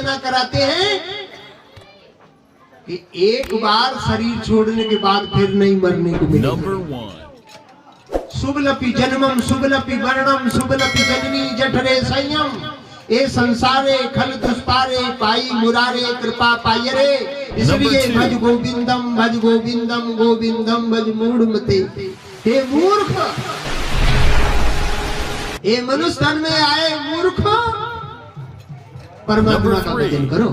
साधना कराते हैं कि एक बार शरीर छोड़ने के बाद फिर नहीं मरने को मिलेगा। शुभलपि जन्मम शुभलपि वर्णम शुभलपि जननी जठरे संयम ए संसारे खल दुष्पारे पाई मुरारे कृपा पायरे। इसलिए भज गोविंदम गोविंदम भज मूढ़मते। हे मूर्ख, ये मनुष्य तन में आए मूर्ख, परमात्मा का भजन करो,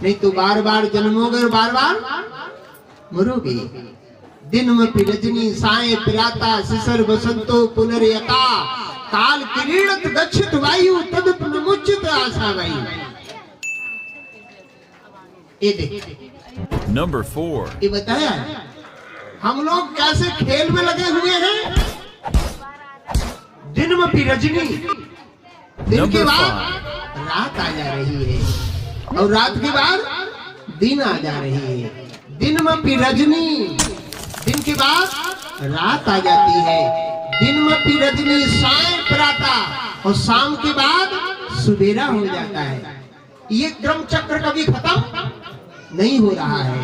नहीं तो बार बार जन्मोगे, बार बार मरोगे। दिन में रजनी साय पिराता शिशर वसंतो पुनर्यता काल किरीड़त गच्छित वायु तद मुचित आशा वायु। ये देख नंबर 4 ये बताया हम लोग कैसे खेल में लगे हुए हैं। दिन में भी रजनी, दिन के बाद रात आ जा रही है और रात के बाद दिन आ जा रही है। दिन में भी रजनी, दिन के बाद रात आ जाती है। दिन में भी रजनी साय प्राता और शाम के बाद सुबेरा हो जाता है। ये क्रम चक्र कभी खत्म नहीं हो रहा है।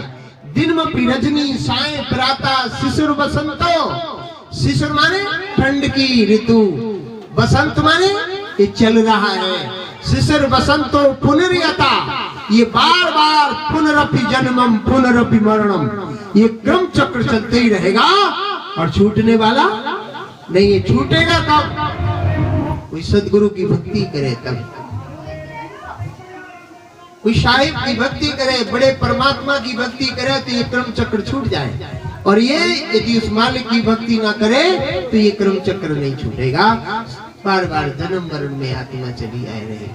दिन में भी रजनी साय प्राता शिशिर बसंतो, शिशिर माने ठंड की ऋतु, बसंत माने ये चल रहा है। शिशिर बसंतो पुनर्यता, ये बार बार पुनरपि जन्मम पुनरपि मरणम, ये क्रम चक्र चलते ही रहेगा और छूटने वाला नहीं है। छूटेगा कब? कोई सदगुरु की भक्ति करे तब, कोई साहिब की भक्ति करे, बड़े परमात्मा की भक्ति करे तो ये क्रम चक्र छूट जाए। और ये यदि उस मालिक की भक्ति ना करे तो ये क्रम चक्र नहीं छूटेगा। बार बार जन्म मरण में आत्मा चली आए रहे।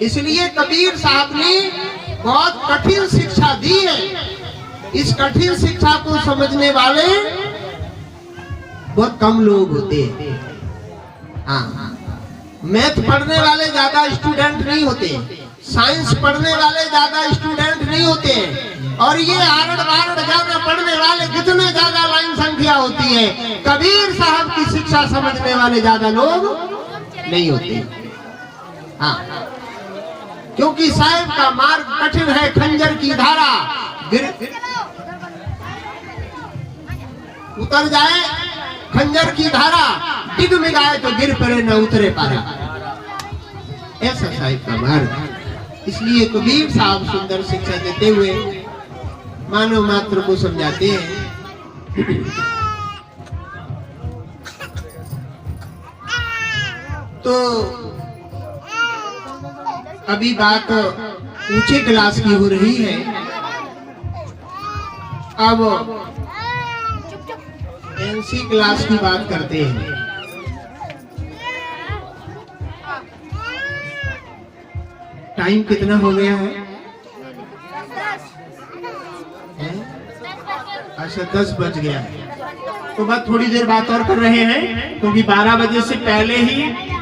इसलिए कबीर साहब ने बहुत कठिन शिक्षा दी है। इस कठिन शिक्षा को समझने वाले बहुत कम लोग होते हैं। हाँ, मैथ पढ़ने वाले ज्यादा स्टूडेंट नहीं होते, साइंस पढ़ने वाले ज्यादा स्टूडेंट नहीं होते हैं, और ये आरड़ बारड़ ज्यादा पढ़ने वाले कितने ज्यादा लाइन संख्या होती है। कबीर साहब की शिक्षा समझने वाले ज्यादा लोग नहीं होते। हाँ, क्योंकि साहिब का मार्ग कठिन है, खंजर की धारा उतर जाए, खंजर की धारा डिगमिगाए तो गिर पड़े न उतरे पारा, ऐसा साहिब का मार्ग। इसलिए कबीर साहब सुंदर शिक्षा देते हुए मानव मात्र को समझाते हैं। तो अभी बात ऊंचे क्लास की हो रही है। अब एनसी क्लास की बात करते हैं। टाइम कितना हो गया है? अच्छा 10 बज गया है। तो बस थोड़ी देर बात और कर रहे हैं, क्योंकि 12 बजे से पहले ही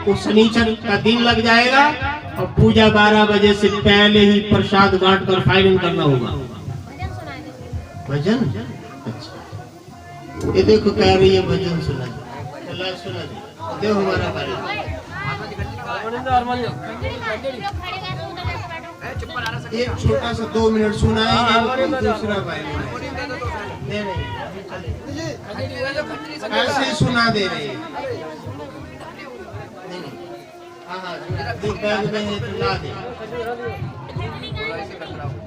वो शनिचर का दिन लग जाएगा और पूजा 12 बजे से पहले ही प्रसाद बांट कर फाइनल करना होगा। भजन? अच्छा, ये देखो कह रही है भजन सुना दे हमारा एक छोटा सा 2 मिनट सुनाएंगे, दूसरा ऐसे सुना दे रहे हैं।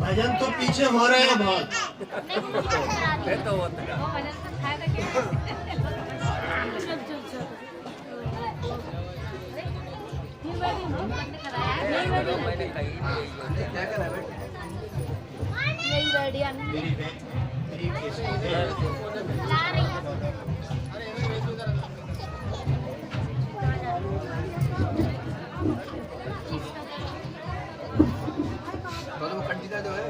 भजन तो पीछे हो रहे हैं बहुत। जो है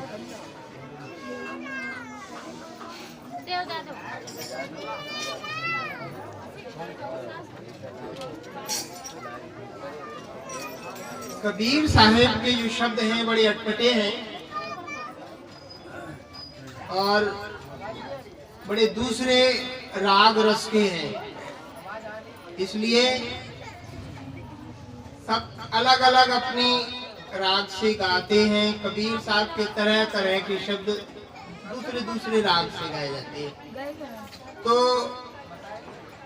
Kami कबीर साहब के जो शब्द हैं बड़े अटपटे हैं और बड़े दूसरे राग रस के हैं, इसलिए सब अलग अलग अपनी राग से गाते हैं। कबीर साहब के तरह तरह के शब्द दूसरे दूसरे राग से गाए जाते हैं। तो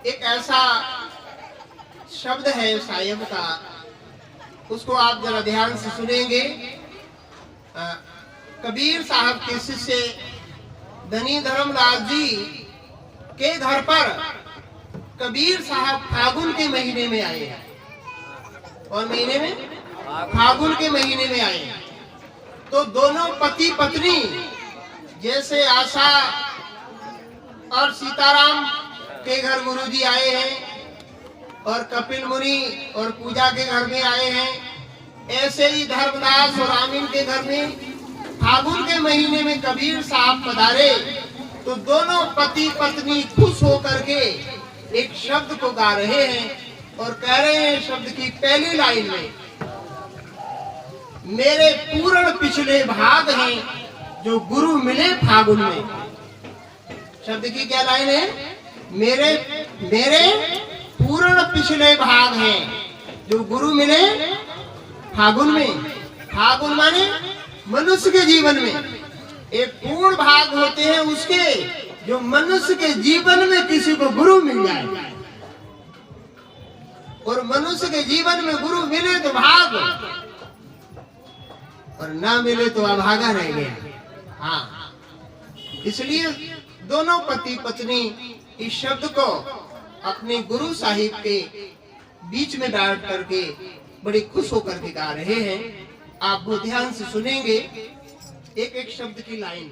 एक ऐसा शब्द है साहिब का, उसको आप जरा ध्यान से सुनेंगे। कबीर साहब के शिष्य धनी धर्मदास जी के घर पर कबीर साहब फागुन के महीने में आए हैं। और महीने में फागुन के महीने में आए हैं। तो दोनों पति पत्नी, जैसे आशा और सीताराम के घर गुरुजी आए हैं और कपिल मुनि और पूजा के घर में आए हैं, ऐसे ही धर्मदास और आमीन के घर में फागुन के महीने में कबीर साहब पधारे। तो दोनों पति पत्नी खुश होकर के एक शब्द को गा रहे हैं और कह रहे हैं शब्द की पहली लाइन में, मेरे पूर्ण पिछले भाग हैं जो गुरु मिले फागुन में। शब्द की क्या लाइन है? मेरे पूर्ण पिछले भाग हैं जो गुरु मिले फागुन में। फागुन माने मनुष्य के जीवन में एक पूर्ण भाग होते हैं उसके, जो मनुष्य के जीवन में किसी को गुरु मिल जाए। और मनुष्य के जीवन में गुरु मिले तो भाग, और ना मिले तो अभागा रह गया। हाँ, इसलिए दोनों पति पत्नी इस शब्द को अपने गुरु साहिब के बीच में बैठ करके बड़े खुश होकर के गा रहे हैं। आप वो ध्यान से सुनेंगे एक एक शब्द की लाइन।